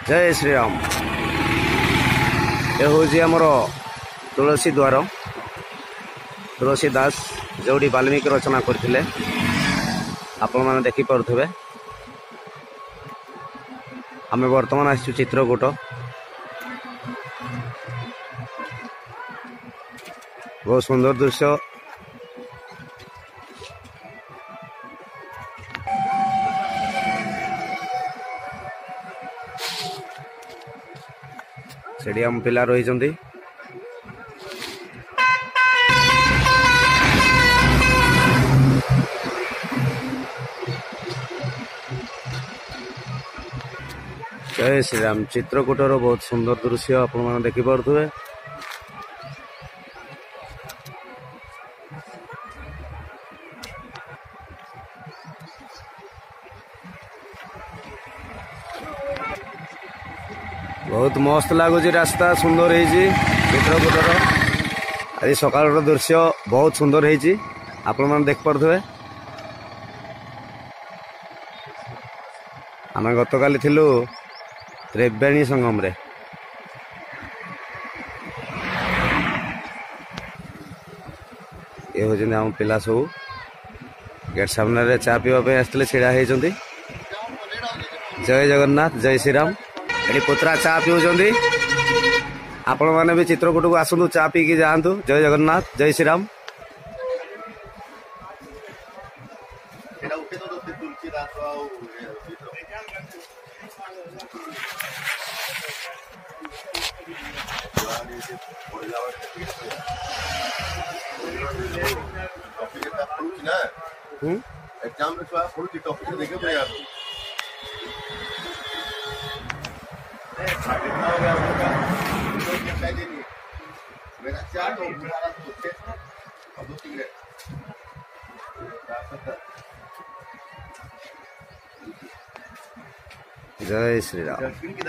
जय श्री राम। ये हूँ आमर तुलसी द्वार तुलसीदास जोड़ी वाल्मीकि रचना करते आपण मैंने देखिपे। आम बर्तमान आसु चित्रकूट। बहुत सुंदर दृश्य। स्टेडियम पिला रही जय श्री राम। चित्रकूटर बहुत सुंदर दृश्य आपण मैंने देखिपे। बहुत मस्त लगुच रास्ता सुंदर है चित्रकूटर। आज सकाल दृश्य बहुत सुंदर है आपण मैंने देखिपे। आम गत काली थिलु त्रिवेणी संगम रे। ये हूँ आम पिला सब गेट सामने चा पीवा आसते छिड़ा होती। जय जगन्नाथ जय श्री राम। ये पुत्रा चा पीउछंती। आपण मैंने भी चित्रकूट को आसतु चा पी की जातु। जय जगन्नाथ जय श्री राम। एग्जाम में थोड़ी टॉपिक देखे पड़े यार। मेरा चार तो अब 2-3 जय श्री राम।